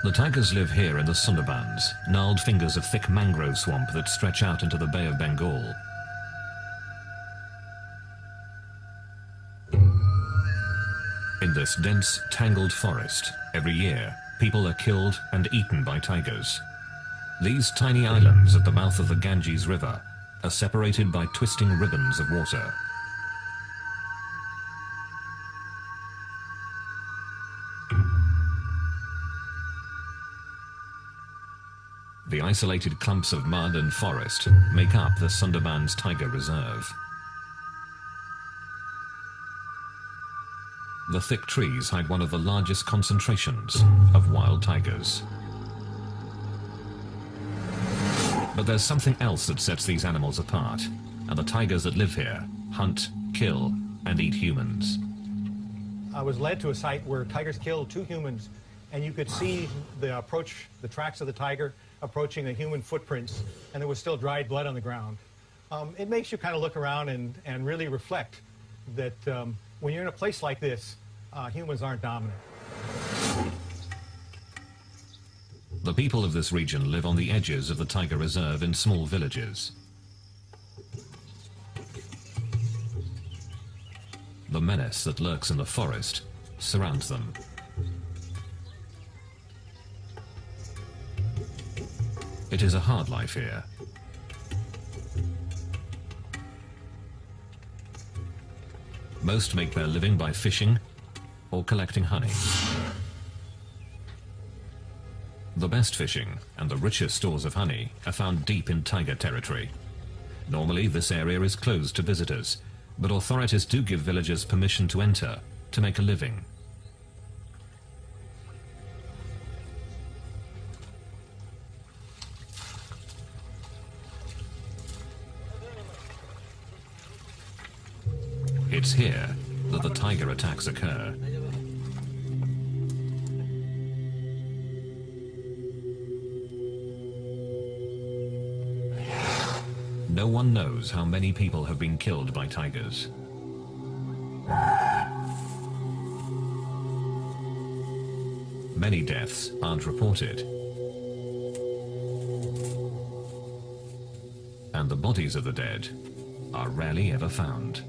The tigers live here in the Sundarbans, gnarled fingers of thick mangrove swamp that stretch out into the Bay of Bengal. In this dense, tangled forest, every year, people are killed and eaten by tigers. These tiny islands at the mouth of the Ganges River are separated by twisting ribbons of water. The isolated clumps of mud and forest make up the Sundarbans Tiger Reserve. The thick trees hide one of the largest concentrations of wild tigers. But there's something else that sets these animals apart, and the tigers that live here hunt, kill, and eat humans. I was led to a site where tigers killed 2 humans, and you could see the tracks of the tiger approaching the human footprints, and there was still dried blood on the ground. It makes you kind of look around and really reflect that when you're in a place like this, humans aren't dominant. The people of this region live on the edges of the tiger reserve in small villages. The menace that lurks in the forest surrounds them. It is a hard life here. Most make their living by fishing or collecting honey. The best fishing and the richest stores of honey are found deep in tiger territory. Normally, this area is closed to visitors, but authorities do give villagers permission to enter to make a living. It's here that the tiger attacks occur. No one knows how many people have been killed by tigers. Many deaths aren't reported. And the bodies of the dead are rarely ever found.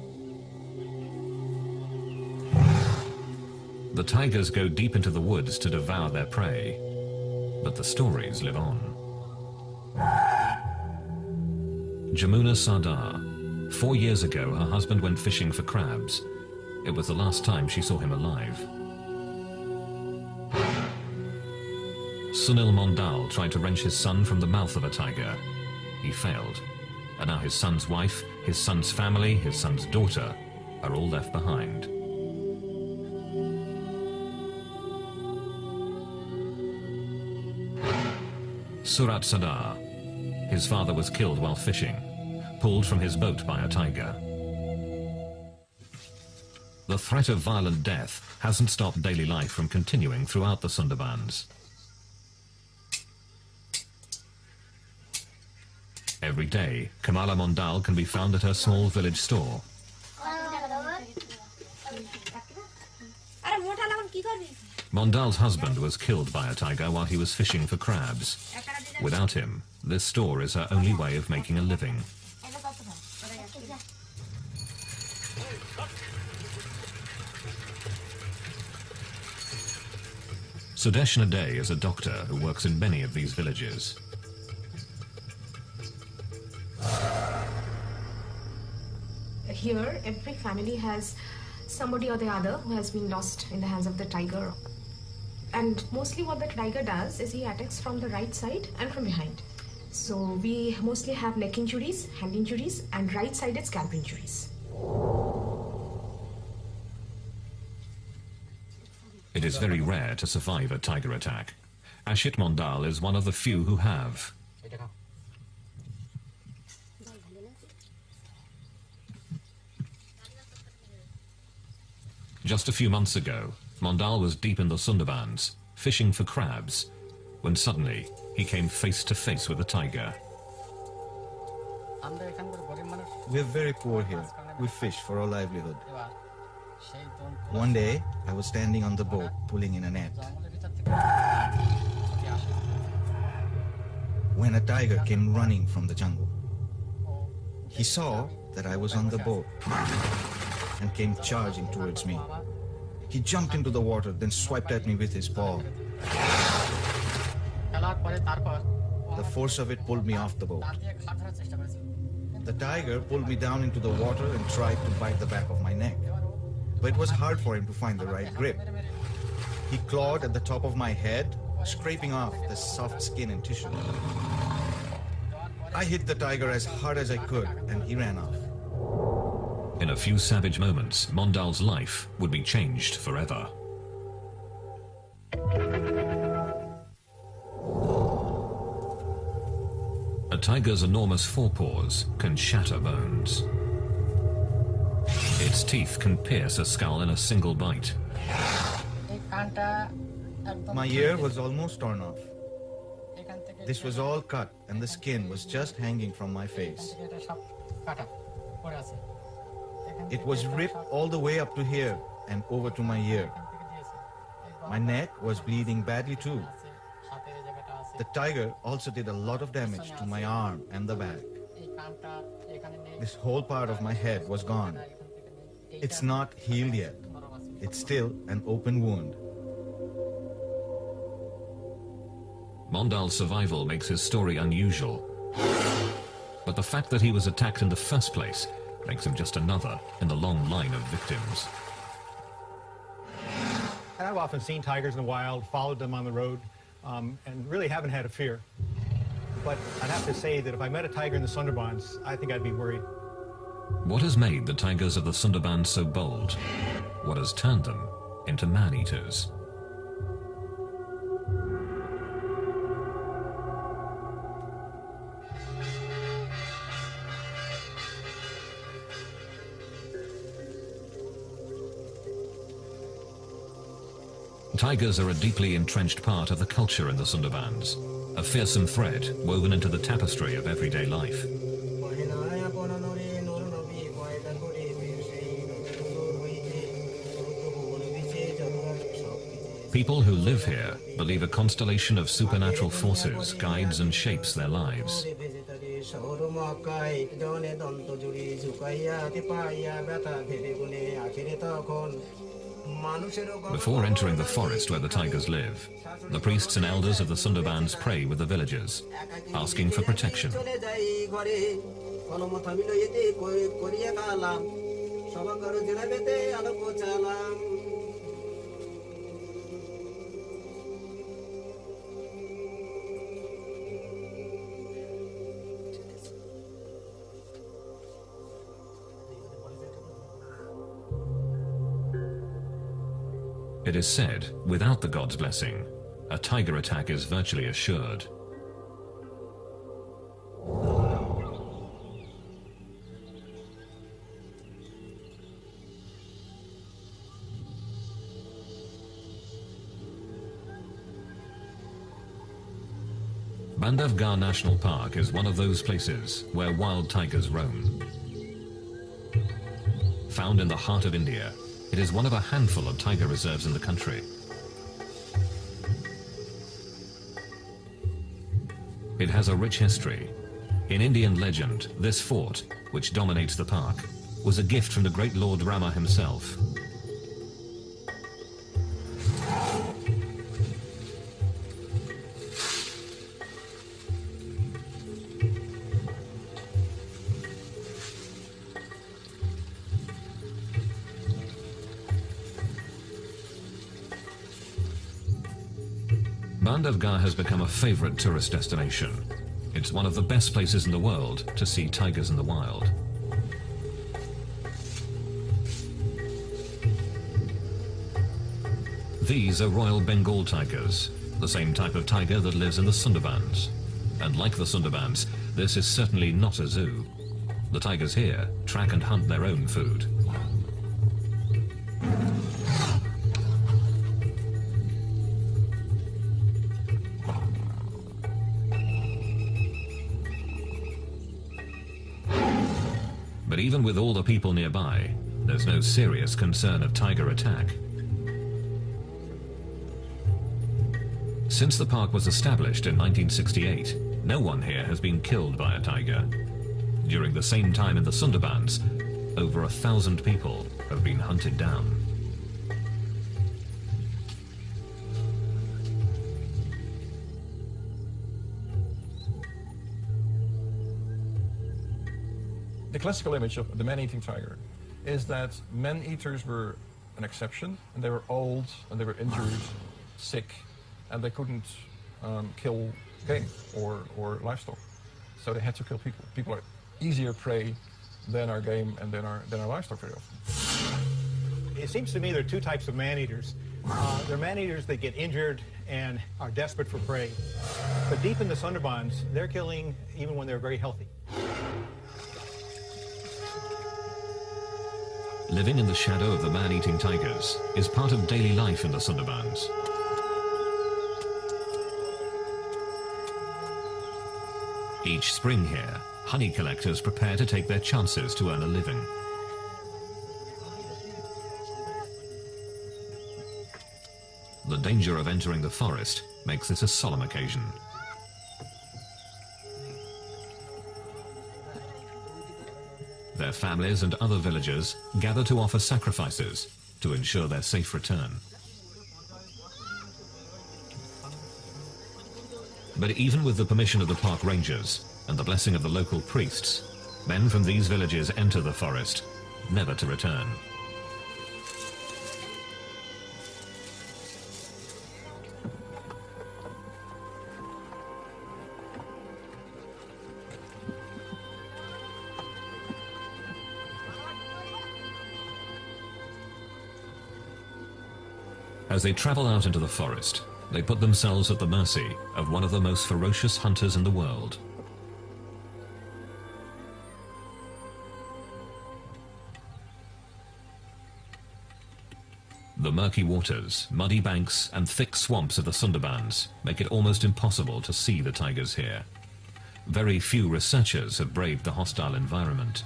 The tigers go deep into the woods to devour their prey, but the stories live on. Jamuna Sardar. 4 years ago, her husband went fishing for crabs. It was the last time she saw him alive. Sunil Mondal tried to wrench his son from the mouth of a tiger. He failed. And now his son's wife, his son's family, his son's daughter are all left behind. Surat Sadar. His father was killed while fishing, pulled from his boat by a tiger. The threat of violent death hasn't stopped daily life from continuing throughout the Sundarbans. Every day, Kamala Mondal can be found at her small village store. Mondal's husband was killed by a tiger while he was fishing for crabs. Without him, this store is her only way of making a living. Sudesh Naday is a doctor who works in many of these villages. Here, every family has somebody or the other who has been lost in the hands of the tiger. And mostly what the tiger does is he attacks from the right side and from behind. So we mostly have neck injuries, hand injuries, and right-sided scalp injuries. It is very rare to survive a tiger attack. Ashit Mondal is one of the few who have. Just a few months ago, Mondal was deep in the Sundarbans, fishing for crabs, when suddenly he came face to face with a tiger. We're very poor here. We fish for our livelihood. One day, I was standing on the boat, pulling in a net. when a tiger came running from the jungle. He saw that I was on the boat and came charging towards me. He jumped into the water, then swiped at me with his paw. The force of it pulled me off the boat. The tiger pulled me down into the water and tried to bite the back of my neck, but it was hard for him to find the right grip. He clawed at the top of my head, scraping off the soft skin and tissue. I hit the tiger as hard as I could, and he ran off. In a few savage moments, Mondal's life would be changed forever. A tiger's enormous forepaws can shatter bones. Its teeth can pierce a skull in a single bite. My ear was almost torn off. This was all cut, and the skin was just hanging from my face. It was ripped all the way up to here and over to my ear. My neck was bleeding badly too. The tiger also did a lot of damage to my arm and the back. This whole part of my head was gone. It's not healed yet. It's still an open wound. Mondal's survival makes his story unusual. But the fact that he was attacked in the first place makes him just another in the long line of victims. And I've often seen tigers in the wild, followed them on the road, and really haven't had a fear. But I'd have to say that if I met a tiger in the Sundarbans, I think I'd be worried. What has made the tigers of the Sundarbans so bold? What has turned them into man-eaters? Tigers are a deeply entrenched part of the culture in the Sundarbans, a fearsome thread woven into the tapestry of everyday life. People who live here believe a constellation of supernatural forces guides and shapes their lives. Before entering the forest where the tigers live, the priests and elders of the Sundarbans pray with the villagers, asking for protection. It is said, without the god's blessing, a tiger attack is virtually assured. Bandhavgarh National Park is one of those places where wild tigers roam. Found in the heart of India, it is one of a handful of tiger reserves in the country. It has a rich history. In Indian legend, this fort, which dominates the park, was a gift from the great Lord Rama himself. Bandhavgarh has become a favorite tourist destination. It's one of the best places in the world to see tigers in the wild. These are Royal Bengal tigers, the same type of tiger that lives in the Sundarbans. And like the Sundarbans, this is certainly not a zoo. The tigers here track and hunt their own food. But even with all the people nearby, there's no serious concern of tiger attack. Since the park was established in 1968, No one here has been killed by a tiger. During the same time in the Sundarbans, over 1,000 people have been hunted down. The classical image of the man-eating tiger is that man-eaters were an exception, and they were old, and they were injured, sick, and they couldn't kill game or livestock. So they had to kill people. People are easier prey than our game and than our livestock very often. It seems to me there are two types of man-eaters. There are man-eaters that get injured and are desperate for prey. But deep in the Sundarbans, they're killing even when they're very healthy. Living in the shadow of the man-eating tigers is part of daily life in the Sundarbans. Each spring here, honey collectors prepare to take their chances to earn a living. The danger of entering the forest makes this a solemn occasion. Their families and other villagers gather to offer sacrifices to ensure their safe return. But even with the permission of the park rangers and the blessing of the local priests, men from these villages enter the forest, never to return. As they travel out into the forest, they put themselves at the mercy of one of the most ferocious hunters in the world. The murky waters, muddy banks and thick swamps of the Sundarbans make it almost impossible to see the tigers here. Very few researchers have braved the hostile environment.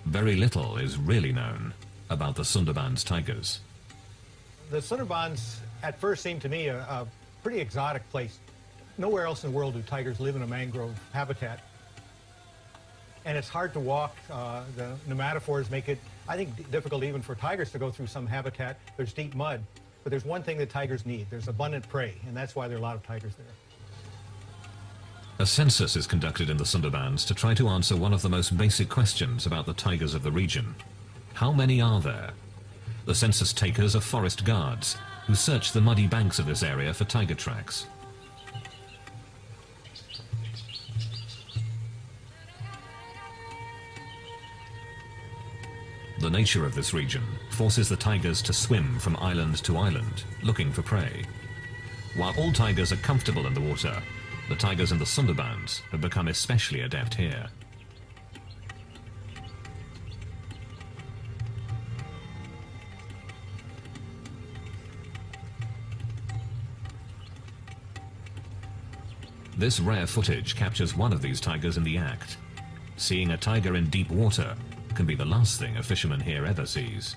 Very little is really known about the Sundarbans tigers. The Sundarbans at first seemed to me a pretty exotic place. Nowhere else in the world do tigers live in a mangrove habitat. And it's hard to walk. The pneumatophores make it, I think, difficult even for tigers to go through some habitat. There's deep mud. But there's one thing that tigers need. There's abundant prey, and that's why there are a lot of tigers there. A census is conducted in the Sundarbans to try to answer one of the most basic questions about the tigers of the region. How many are there? The census takers are forest guards who search the muddy banks of this area for tiger tracks. The nature of this region forces the tigers to swim from island to island, looking for prey. While all tigers are comfortable in the water, the tigers in the Sundarbans have become especially adept here. This rare footage captures one of these tigers in the act. Seeing a tiger in deep water can be the last thing a fisherman here ever sees.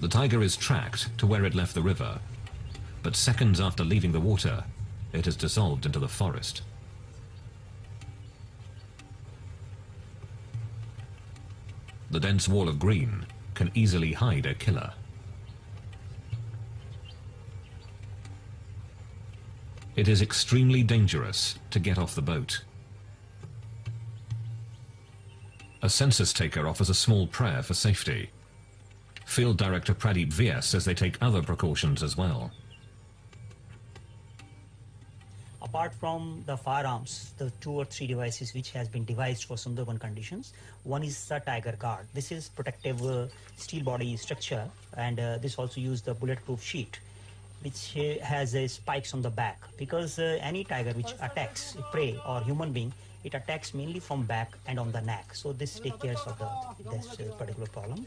The tiger is tracked to where it left the river, but seconds after leaving the water, it has dissolved into the forest. The dense wall of green can easily hide a killer. It is extremely dangerous to get off the boat. A census taker offers a small prayer for safety. Field Director Pradeep VS says they take other precautions as well. Apart from the firearms, the 2 or 3 devices which has been devised for Sundarban conditions, one is the Tiger Guard. This is protective steel body structure, and this also uses the bulletproof sheet, which has spikes on the back, because any tiger which attacks prey or human being, it attacks mainly from back and on the neck. So this takes care of this particular problem.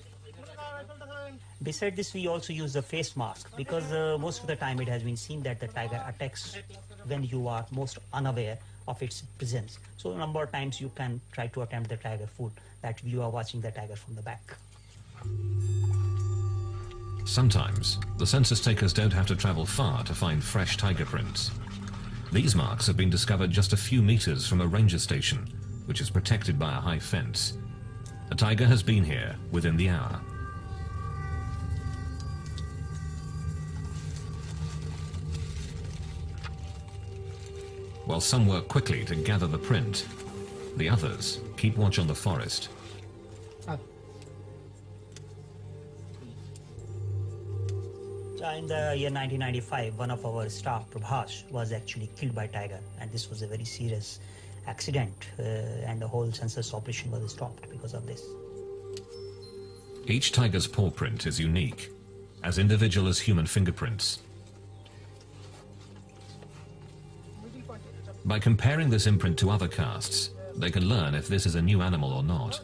Besides this, we also use the face mask, because most of the time it has been seen that the tiger attacks when you are most unaware of its presence. So a number of times you can try to attempt the tiger food, that you are watching the tiger from the back. Sometimes, the census takers don't have to travel far to find fresh tiger prints. These marks have been discovered just a few meters from a ranger station, which is protected by a high fence. A tiger has been here within the hour. While some work quickly to gather the print, the others keep watch on the forest. In the year 1995, one of our staff, Prabhas, was actually killed by tiger, and this was a very serious accident, and the whole census operation was stopped because of this. Each tiger's paw print is unique, as individual as human fingerprints. By comparing this imprint to other casts, they can learn if this is a new animal or not.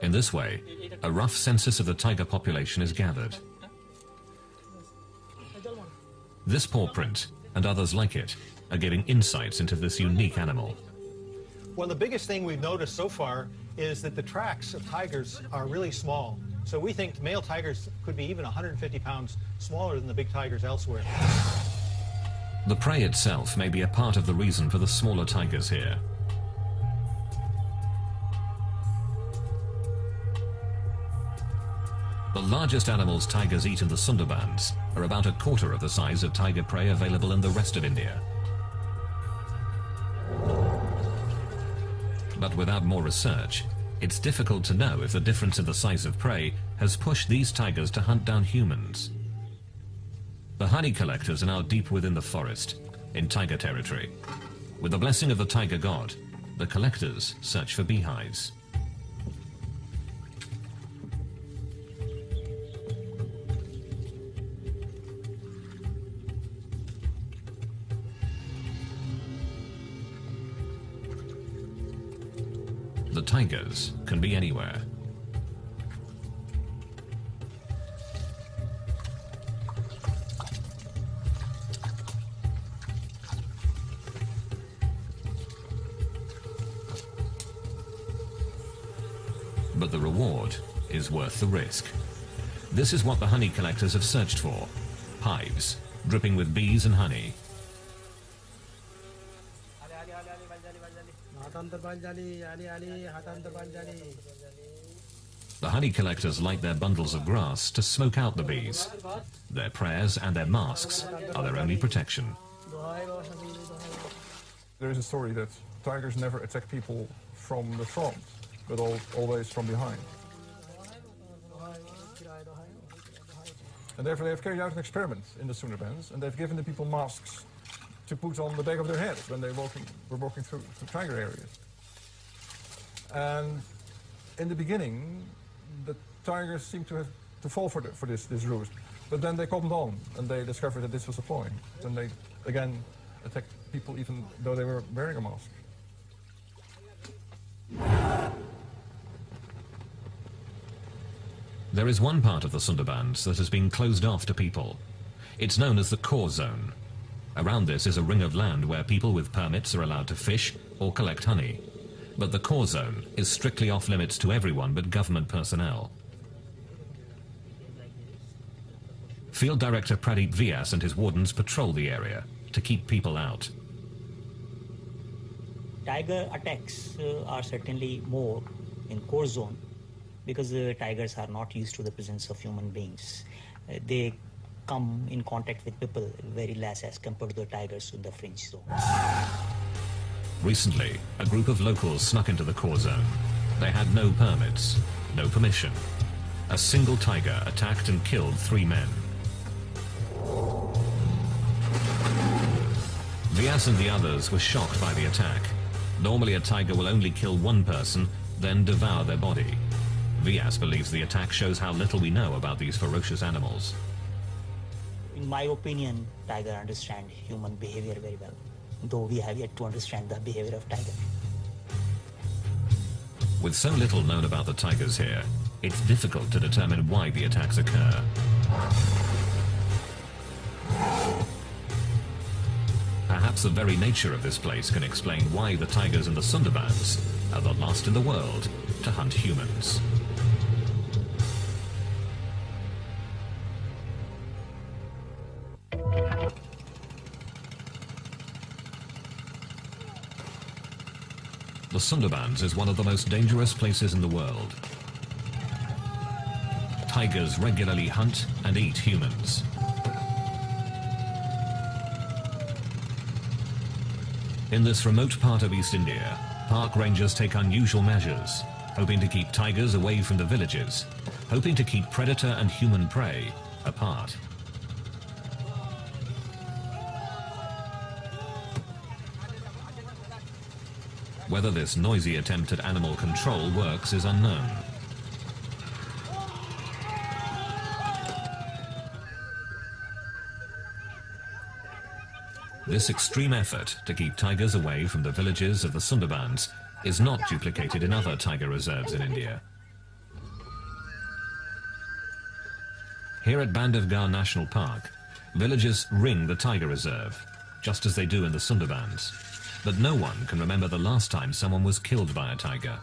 In this way, a rough census of the tiger population is gathered. This paw print, and others like it, are giving insights into this unique animal. Well, the biggest thing we've noticed so far is that the tracks of tigers are really small. So we think male tigers could be even 150 pounds smaller than the big tigers elsewhere. The prey itself may be a part of the reason for the smaller tigers here. The largest animals tigers eat in the Sundarbans are about a quarter of the size of tiger prey available in the rest of India. But without more research, it's difficult to know if the difference in the size of prey has pushed these tigers to hunt down humans. The honey collectors are now deep within the forest, in tiger territory. With the blessing of the tiger god, the collectors search for beehives. The tigers can be anywhere. But the reward is worth the risk. This is what the honey collectors have searched for: hives dripping with bees and honey. The honey collectors light their bundles of grass to smoke out the bees. Their prayers and their masks are their only protection. There is a story that tigers never attack people from the front, but always from behind. And therefore they have carried out an experiment in the Sundarbans, and they've given the people masks to put on the back of their heads when they were walking through tiger areas. And in the beginning, the tigers seemed to fall for this ruse. But then they cottoned on, and they discovered that this was a ploy. And they, again, attacked people even though they were wearing a mask. There is one part of the Sundarbans that has been closed off to people. It's known as the core zone. Around this is a ring of land where people with permits are allowed to fish or collect honey. But the core zone is strictly off limits to everyone but government personnel. Field Director Pradeep Vyas and his wardens patrol the area to keep people out. Tiger attacks are certainly more in core zone because the tigers are not used to the presence of human beings. They come in contact with people very less as compared to the tigers in the fringe zone. Recently, a group of locals snuck into the core zone. They had no permits, no permission. A single tiger attacked and killed 3 men. Vyas and the others were shocked by the attack. Normally a tiger will only kill one person, then devour their body. Vyas believes the attack shows how little we know about these ferocious animals. In my opinion, tiger understand human behavior very well, though we have yet to understand the behavior of tiger. With so little known about the tigers here, it's difficult to determine why the attacks occur. Perhaps the very nature of this place can explain why the tigers in the Sundarbans are the last in the world to hunt humans. The Sundarbans is one of the most dangerous places in the world. Tigers regularly hunt and eat humans. In this remote part of East India, park rangers take unusual measures, hoping to keep tigers away from the villages, hoping to keep predator and human prey apart. Whether this noisy attempt at animal control works is unknown. This extreme effort to keep tigers away from the villages of the Sundarbans is not duplicated in other tiger reserves in India. Here at Bandhavgarh National Park, villagers ring the tiger reserve, just as they do in the Sundarbans. But no one can remember the last time someone was killed by a tiger.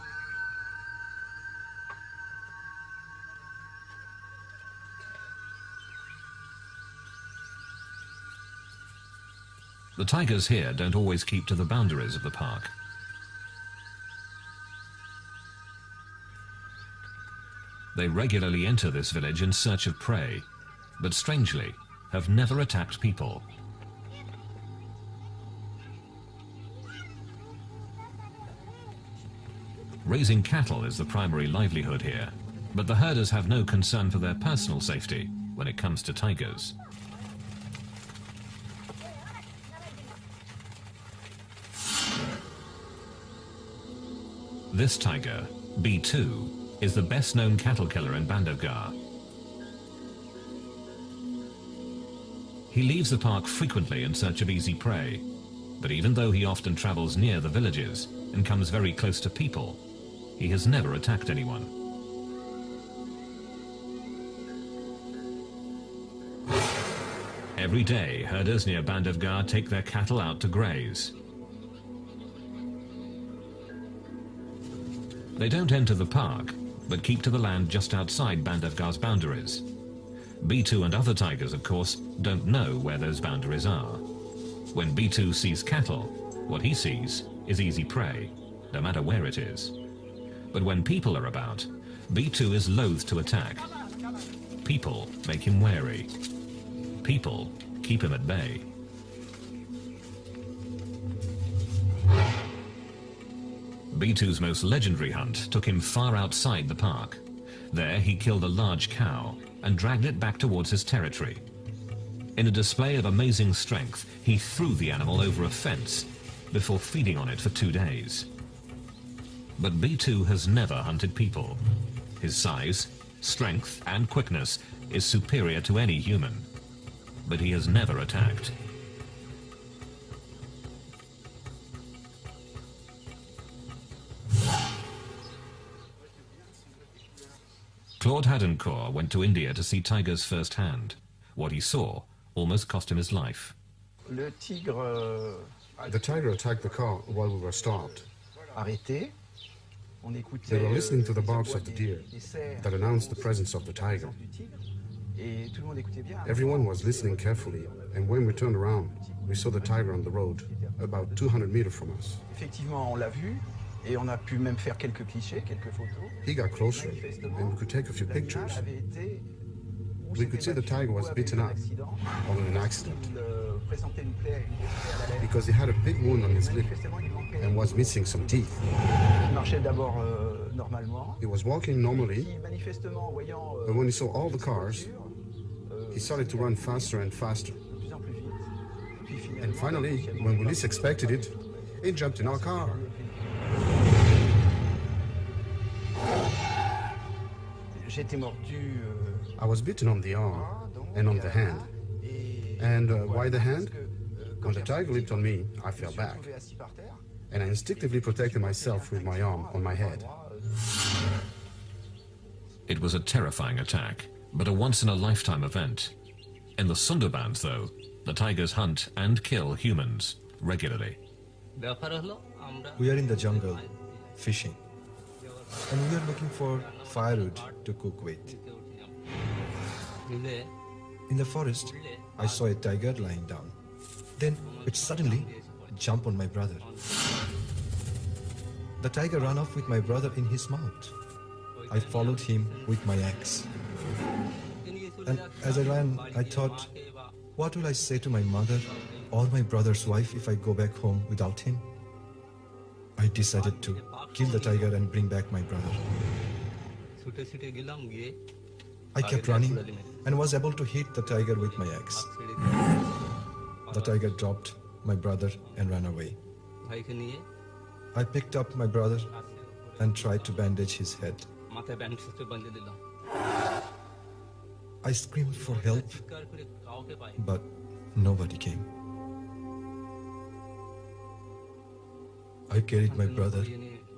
The tigers here don't always keep to the boundaries of the park. They regularly enter this village in search of prey, but strangely, have never attacked people. Raising cattle is the primary livelihood here, but the herders have no concern for their personal safety when it comes to tigers. This tiger, B2, is the best-known cattle killer in Bandhavgarh. He leaves the park frequently in search of easy prey, but even though he often travels near the villages and comes very close to people, he has never attacked anyone. Every day, herders near Bandhavgarh take their cattle out to graze. They don't enter the park, but keep to the land just outside Bandhavgarh's boundaries. B2 and other tigers, of course, don't know where those boundaries are. When B2 sees cattle, what he sees is easy prey, no matter where it is. But when people are about, B2 is loath to attack. People make him wary. People keep him at bay. B2's most legendary hunt took him far outside the park. There he killed a large cow and dragged it back towards his territory. In a display of amazing strength, he threw the animal over a fence before feeding on it for 2 days. But B2 has never hunted people. His size, strength, and quickness is superior to any human. But he has never attacked. Claude Hadencourt went to India to see tigers firsthand. What he saw almost cost him his life. The tiger attacked the car while we were stopped. They were listening to the barks of the deer that announced the presence of the tiger. Everyone was listening carefully, and when we turned around, we saw the tiger on the road, about 200 meters from us. He got closer, and we could take a few pictures. We could see the tiger was beaten up, or in an accident, because he had a big wound on his lip and was missing some teeth. He was walking normally, but when he saw all the cars, he started to run faster and faster. And finally, when we least expected it, he jumped in our car. I was bitten on the arm and on the hand. And why the hand? When the tiger leaped on me, I fell back. And I instinctively protected myself with my arm on my head. It was a terrifying attack, but a once-in-a-lifetime event. In the Sundarbans, though, the tigers hunt and kill humans regularly. We are in the jungle, fishing, and we are looking for firewood to cook with. In the forest, I saw a tiger lying down. Then it suddenly jumped on my brother. The tiger ran off with my brother in his mouth. I followed him with my axe. And as I ran, I thought, what will I say to my mother or my brother's wife if I go back home without him? I decided to kill the tiger and bring back my brother. I kept running and was able to hit the tiger with my axe. The tiger dropped my brother and ran away. I picked up my brother and tried to bandage his head. I screamed for help, but nobody came. I carried my brother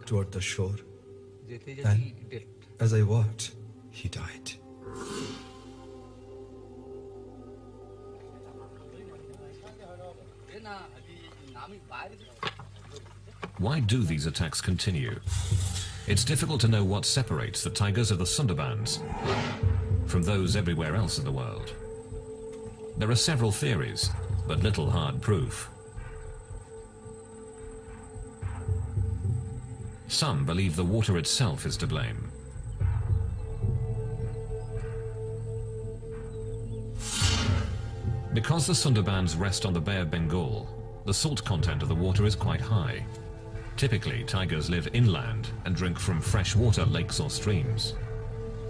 toward the shore, and as I walked, he died. Why do these attacks continue? It's difficult to know what separates the tigers of the Sundarbans from those everywhere else in the world. There are several theories, but little hard proof. Some believe the water itself is to blame. Because the Sundarbans rest on the Bay of Bengal, the salt content of the water is quite high. Typically, tigers live inland and drink from freshwater lakes or streams.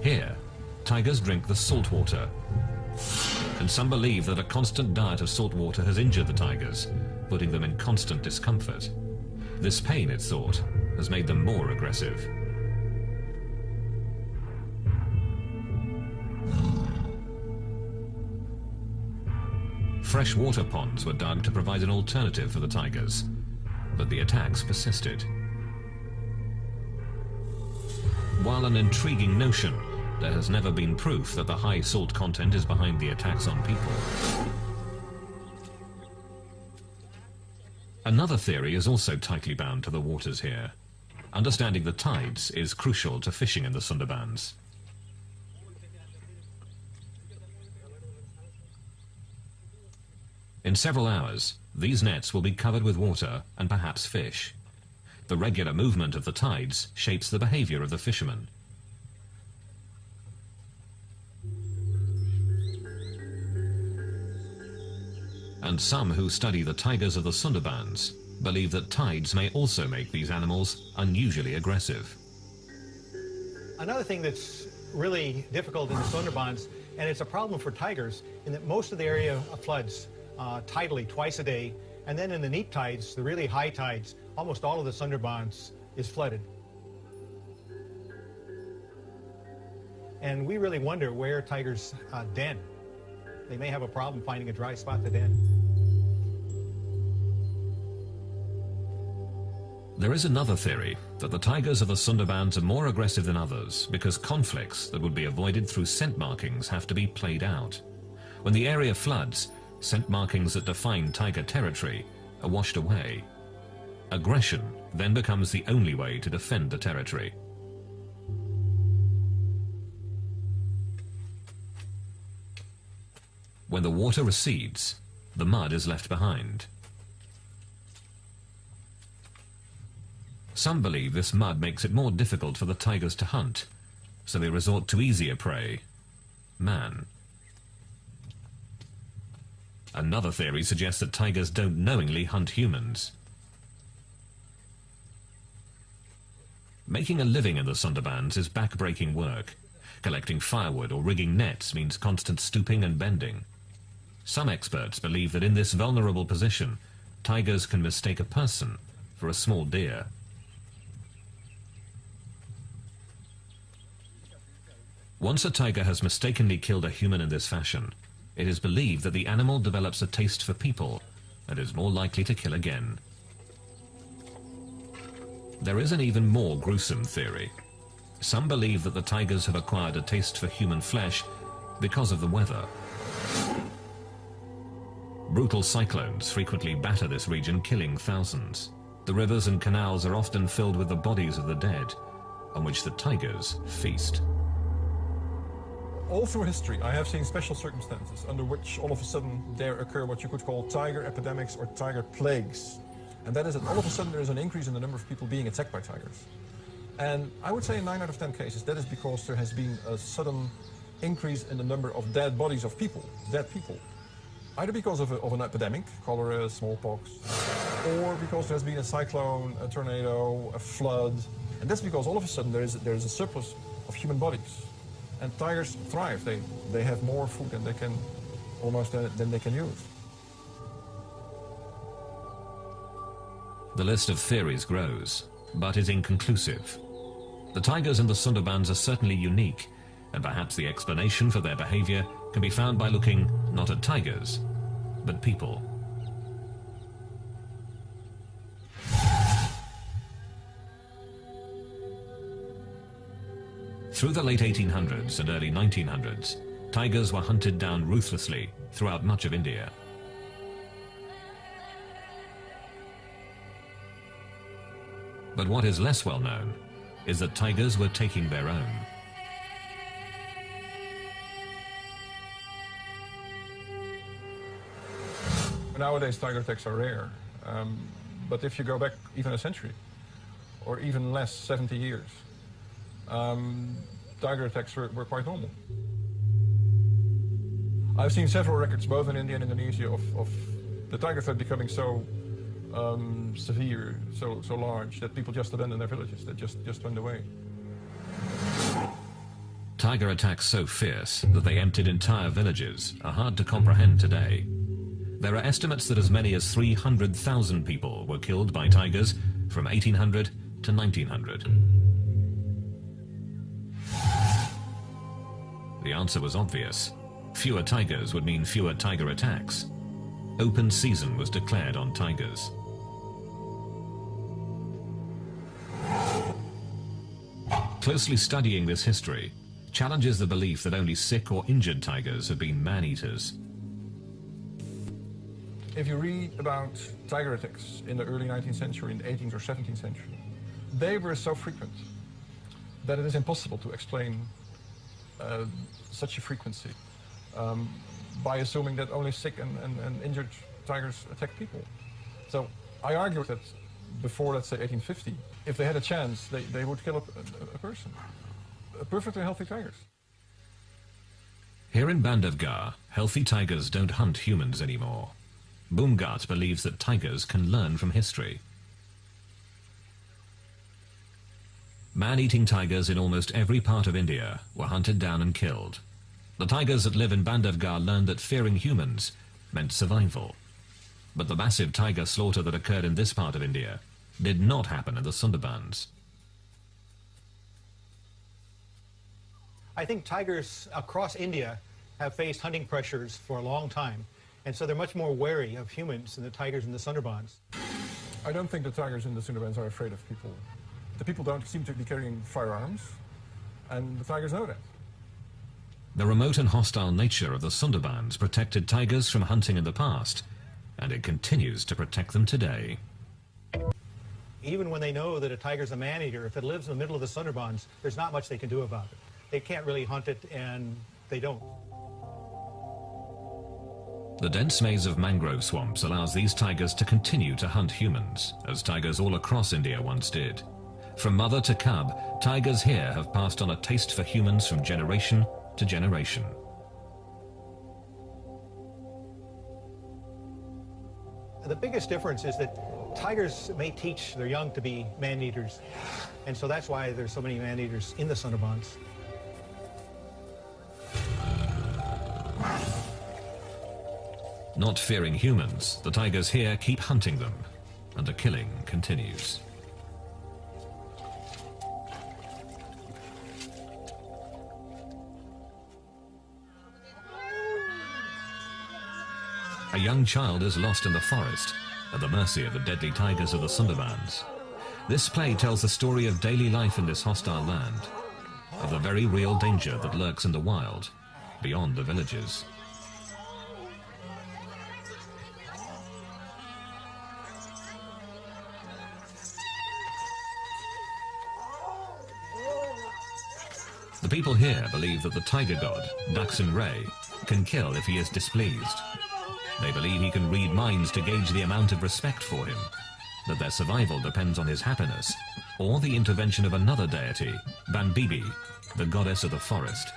Here, tigers drink the salt water. And some believe that a constant diet of salt water has injured the tigers, putting them in constant discomfort. This pain, it's thought, has made them more aggressive. Freshwater ponds were dug to provide an alternative for the tigers, but the attacks persisted. While an intriguing notion, there has never been proof that the high salt content is behind the attacks on people. Another theory is also tightly bound to the waters here. Understanding the tides is crucial to fishing in the Sundarbans. In several hours, these nets will be covered with water and perhaps fish. The regular movement of the tides shapes the behavior of the fishermen. And some who study the tigers of the Sundarbans believe that tides may also make these animals unusually aggressive. Another thing that's really difficult in the Sundarbans, and it's a problem for tigers, in that most of the area floods tidally twice a day, and then in the neap tides, the really high tides, almost all of the Sundarbans is flooded. And we really wonder where tigers den. They may have a problem finding a dry spot to den. There is another theory that the tigers of the Sundarbans are more aggressive than others because conflicts that would be avoided through scent markings have to be played out. When the area floods, scent markings that define tiger territory are washed away. Aggression then becomes the only way to defend the territory. When the water recedes, the mud is left behind. Some believe this mud makes it more difficult for the tigers to hunt, so they resort to easier prey, man. Another theory suggests that tigers don't knowingly hunt humans. Making a living in the Sundarbans is back-breaking work. Collecting firewood or rigging nets means constant stooping and bending. Some experts believe that in this vulnerable position, tigers can mistake a person for a small deer. Once a tiger has mistakenly killed a human in this fashion, it is believed that the animal develops a taste for people and is more likely to kill again. There is an even more gruesome theory. Some believe that the tigers have acquired a taste for human flesh because of the weather. Brutal cyclones frequently batter this region, killing thousands. The rivers and canals are often filled with the bodies of the dead, on which the tigers feast. All through history, I have seen special circumstances under which all of a sudden there occur what you could call tiger epidemics or tiger plagues. And that is that all of a sudden there is an increase in the number of people being attacked by tigers. And I would say in 9 out of 10 cases, that is because there has been a sudden increase in the number of dead bodies of people, dead people. Either because of an epidemic, cholera, smallpox, or because there's been a cyclone, a tornado, a flood. And that's because all of a sudden there is a surplus of human bodies. And tigers thrive. They have more food than they can use. The list of theories grows, but is inconclusive. The tigers in the Sundarbans are certainly unique, and perhaps the explanation for their behavior can be found by looking not at tigers, but people. Through the late 1800s and early 1900s, tigers were hunted down ruthlessly throughout much of India. But what is less well known is that tigers were taking their own. Nowadays, tiger attacks are rare. But if you go back even a century, or even less, 70 years, tiger attacks were quite normal. I've seen several records, both in India and Indonesia, of the tiger threat becoming so severe, so large, that people just abandoned their villages, that just went away. Tiger attacks so fierce that they emptied entire villages are hard to comprehend today. There are estimates that as many as 300,000 people were killed by tigers from 1800 to 1900. The answer was obvious. Fewer tigers would mean fewer tiger attacks. Open season was declared on tigers. Closely studying this history challenges the belief that only sick or injured tigers have been man-eaters. If you read about tiger attacks in the early 19th century, in the 18th or 17th century, they were so frequent that it is impossible to explain such a frequency by assuming that only sick and injured tigers attack people. So I argue that before, let's say, 1850, if they had a chance, they would kill a person. Perfectly healthy tigers. Here in Bandhavgarh, healthy tigers don't hunt humans anymore. Boomgart believes that tigers can learn from history. Man-eating tigers in almost every part of India were hunted down and killed. The tigers that live in Bandhavgarh learned that fearing humans meant survival. But the massive tiger slaughter that occurred in this part of India did not happen in the Sundarbans. I think tigers across India have faced hunting pressures for a long time, and so they're much more wary of humans than the tigers in the Sundarbans. I don't think the tigers in the Sundarbans are afraid of people. The people don't seem to be carrying firearms, and the tigers know that. The remote and hostile nature of the Sundarbans protected tigers from hunting in the past, and it continues to protect them today. Even when they know that a tiger's a man-eater, if it lives in the middle of the Sundarbans, there's not much they can do about it. They can't really hunt it, and they don't. The dense maze of mangrove swamps allows these tigers to continue to hunt humans, as tigers all across India once did. From mother to cub, tigers here have passed on a taste for humans from generation to generation. The biggest difference is that tigers may teach their young to be man-eaters, and so that's why there's so many man-eaters in the Sundarbans. Not fearing humans, the tigers here keep hunting them, and the killing continues. A young child is lost in the forest, at the mercy of the deadly tigers of the Sundarbans. This play tells the story of daily life in this hostile land, of the very real danger that lurks in the wild, beyond the villages. The people here believe that the tiger god, Daksin Ray, can kill if he is displeased. They believe he can read minds to gauge the amount of respect for him, that their survival depends on his happiness, or the intervention of another deity, Banbibi, the goddess of the forest.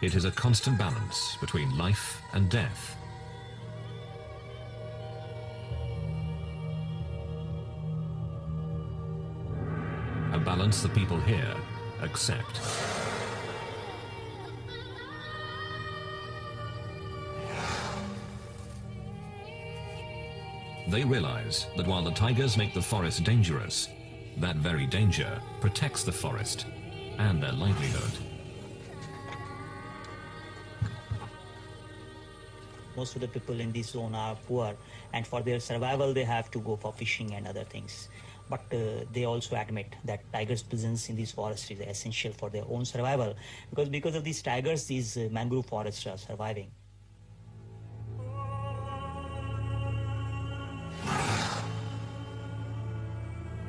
It is a constant balance between life and death. A balance the people here accept. They realize that while the tigers make the forest dangerous, that very danger protects the forest and their livelihood. Most of the people in this zone are poor, and for their survival they have to go for fishing and other things. But they also admit that tigers' presence in this forest is essential for their own survival, because of these tigers, these mangrove forests are surviving.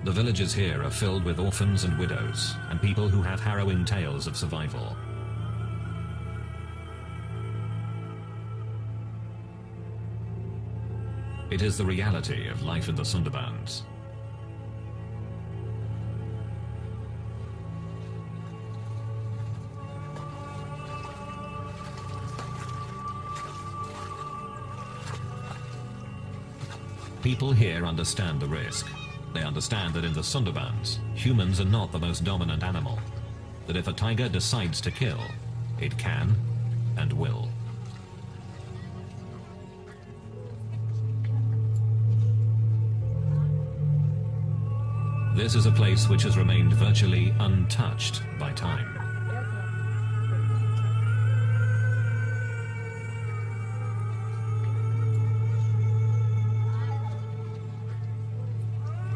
The villages here are filled with orphans and widows, and people who have harrowing tales of survival. It is the reality of life in the Sundarbans. People here understand the risk. They understand that in the Sundarbans, humans are not the most dominant animal. That if a tiger decides to kill, it can and will. This is a place which has remained virtually untouched by time.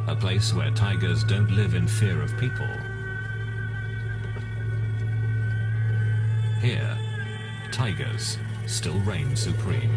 A place where tigers don't live in fear of people. Here, tigers still reign supreme.